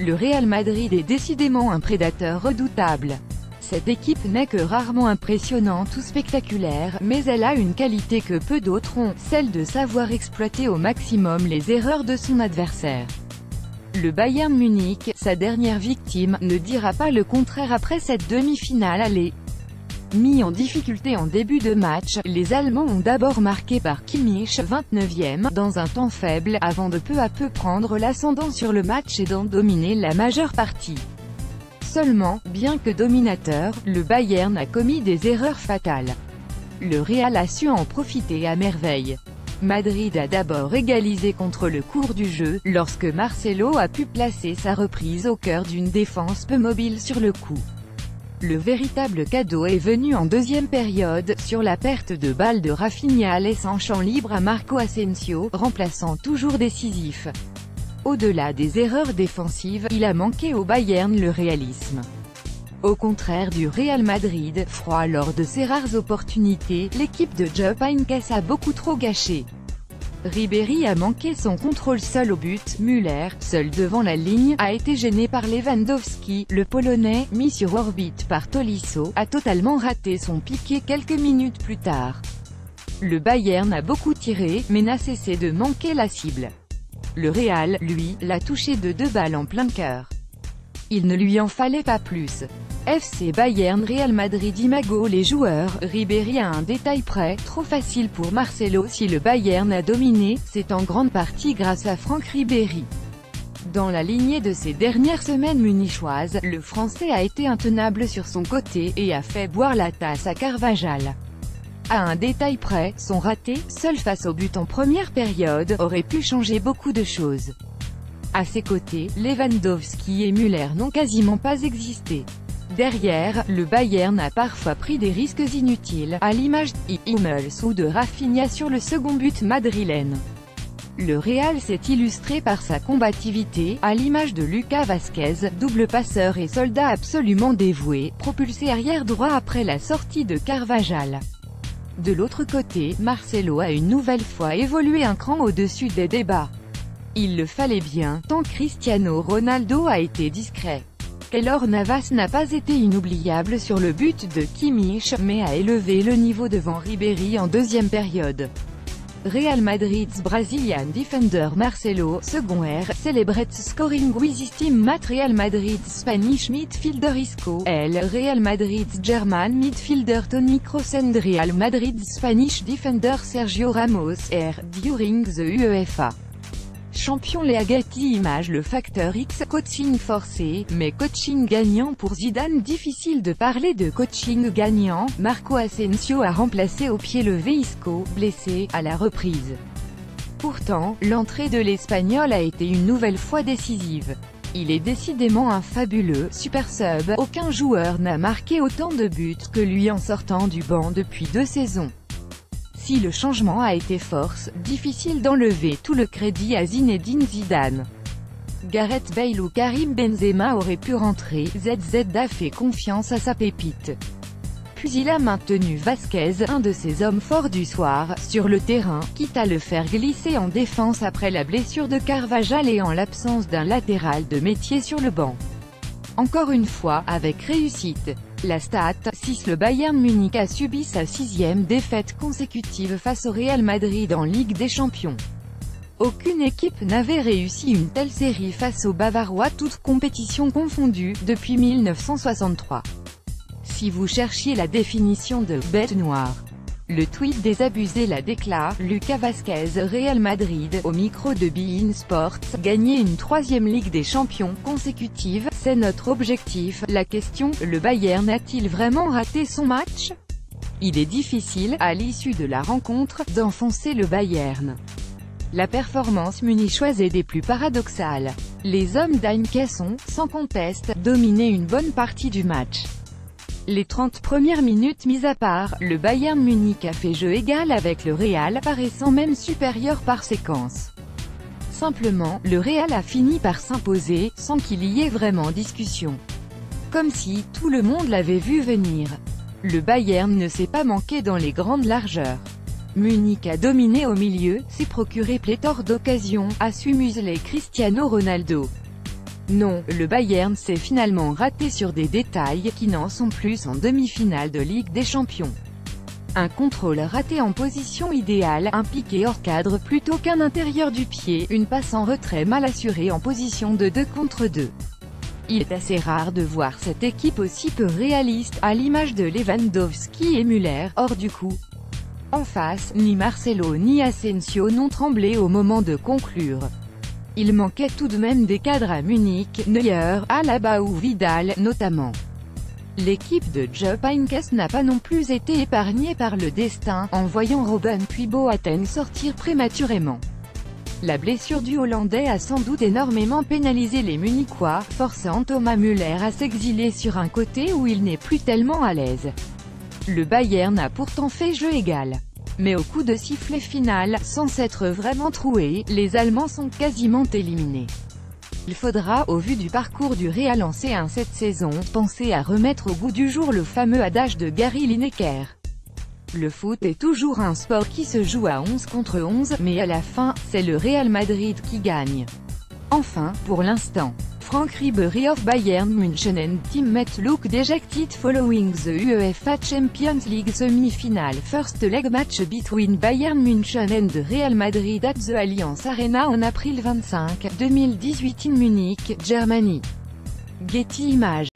Le Real Madrid est décidément un prédateur redoutable. Cette équipe n'est que rarement impressionnante ou spectaculaire, mais elle a une qualité que peu d'autres ont, celle de savoir exploiter au maximum les erreurs de son adversaire. Le Bayern Munich, sa dernière victime, ne dira pas le contraire après cette demi-finale aller. Mis en difficulté en début de match, les Allemands ont d'abord marqué par Kimmich, 29e, dans un temps faible, avant de peu à peu prendre l'ascendant sur le match et d'en dominer la majeure partie. Seulement, bien que dominateur, le Bayern a commis des erreurs fatales. Le Real a su en profiter à merveille. Madrid a d'abord égalisé contre le cours du jeu, lorsque Marcelo a pu placer sa reprise au cœur d'une défense peu mobile sur le coup. Le véritable cadeau est venu en deuxième période, sur la perte de balle de Rafinha laissant champ libre à Marco Asensio, remplaçant toujours décisif. Au-delà des erreurs défensives, il a manqué au Bayern le réalisme. Au contraire du Real Madrid, froid lors de ses rares opportunités, l'équipe de Jupp Heynckes a beaucoup trop gâché. Ribéry a manqué son contrôle seul au but, Müller, seul devant la ligne, a été gêné par Lewandowski, le Polonais, mis sur orbite par Tolisso, a totalement raté son piqué quelques minutes plus tard. Le Bayern a beaucoup tiré, mais n'a cessé de manquer la cible. Le Real, lui, l'a touché de 2 balles en plein cœur. Il ne lui en fallait pas plus. FC Bayern Real Madrid Imago les joueurs, Ribéry à un détail près, trop facile pour Marcelo. Si le Bayern a dominé, c'est en grande partie grâce à Franck Ribéry. Dans la lignée de ces dernières semaines munichoises, le Français a été intenable sur son côté, et a fait boire la tasse à Carvajal. À un détail près, son raté, seul face au but en première période, aurait pu changer beaucoup de choses. À ses côtés, Lewandowski et Müller n'ont quasiment pas existé. Derrière, le Bayern a parfois pris des risques inutiles, à l'image d'Hummels ou de Rafinha sur le second but madrilène. Le Real s'est illustré par sa combativité, à l'image de Lucas Vazquez, double passeur et soldat absolument dévoué, propulsé arrière droit après la sortie de Carvajal. De l'autre côté, Marcelo a une nouvelle fois évolué un cran au-dessus des débats. Il le fallait bien, tant Cristiano Ronaldo a été discret. Keylor Navas n'a pas été inoubliable sur le but de Kimmich, mais a élevé le niveau devant Ribéry en deuxième période. Real Madrid's Brazilian defender Marcelo, second R, celebrates scoring with his team mat Real Madrid's Spanish midfielder Isco, L. Real Madrid's German midfielder Toni Kroos and Real Madrid's Spanish defender Sergio Ramos, R. during the UEFA Champions League. Image le facteur X, coaching forcé, mais coaching gagnant pour Zidane. Difficile de parler de coaching gagnant. Marco Asensio a remplacé au pied levé Isco, blessé, à la reprise. Pourtant, l'entrée de l'Espagnol a été une nouvelle fois décisive. Il est décidément un fabuleux super sub. Aucun joueur n'a marqué autant de buts que lui en sortant du banc depuis 2 saisons. Si le changement a été force, difficile d'enlever tout le crédit à Zinedine Zidane. Gareth Bale ou Karim Benzema auraient pu rentrer, ZZ a fait confiance à sa pépite. Puis il a maintenu Vazquez, un de ses hommes forts du soir, sur le terrain, quitte à le faire glisser en défense après la blessure de Carvajal et en l'absence d'un latéral de métier sur le banc. Encore une fois, avec réussite. La stat, 6. Le Bayern Munich a subi sa 6e défaite consécutive face au Real Madrid en Ligue des Champions. Aucune équipe n'avait réussi une telle série face aux Bavarois, toutes compétitions confondues, depuis 1963. Si vous cherchiez la définition de « bête noire », le tweet désabusé la déclare. Lucas Vazquez, Real Madrid, au micro de beIN Sports, gagner une 3e Ligue des Champions consécutive, c'est notre objectif. La question, le Bayern a-t-il vraiment raté son match? Il est difficile, à l'issue de la rencontre, d'enfoncer le Bayern. La performance munichoise est des plus paradoxales. Les hommes d'Heynckes ont, sans conteste, dominé une bonne partie du match. Les 30 premières minutes mises à part, le Bayern Munich a fait jeu égal avec le Real, paraissant même supérieur par séquence. Simplement, le Real a fini par s'imposer, sans qu'il y ait vraiment discussion. Comme si, tout le monde l'avait vu venir. Le Bayern ne s'est pas manqué dans les grandes largeurs. Munich a dominé au milieu, s'est procuré pléthore d'occasions, a su museler Cristiano Ronaldo. Non, le Bayern s'est finalement raté sur des détails qui n'en sont plus en demi-finale de Ligue des Champions. Un contrôle raté en position idéale, un piqué hors cadre plutôt qu'un intérieur du pied, une passe en retrait mal assurée en position de 2 contre 2. Il est assez rare de voir cette équipe aussi peu réaliste, à l'image de Lewandowski et Müller, hors du coup. En face, ni Marcelo ni Asensio n'ont tremblé au moment de conclure. Il manquait tout de même des cadres à Munich, Neuer, Alaba ou Vidal, notamment. L'équipe de Jupp Heynckes n'a pas non plus été épargnée par le destin, en voyant Robben puis Boateng sortir prématurément. La blessure du Hollandais a sans doute énormément pénalisé les Munichois, forçant Thomas Müller à s'exiler sur un côté où il n'est plus tellement à l'aise. Le Bayern a pourtant fait jeu égal. Mais au coup de sifflet final, sans s'être vraiment troué, les Allemands sont quasiment éliminés. Il faudra, au vu du parcours du Real en C1 cette saison, penser à remettre au goût du jour le fameux adage de Gary Lineker. Le foot est toujours un sport qui se joue à 11 contre 11, mais à la fin, c'est le Real Madrid qui gagne. Enfin, pour l'instant, Frank Ribery of Bayern München and teammates look dejected following the UEFA Champions League semi-final first leg match between Bayern München and Real Madrid at the Allianz Arena on April 25, 2018 in Munich, Germany. Getty Images.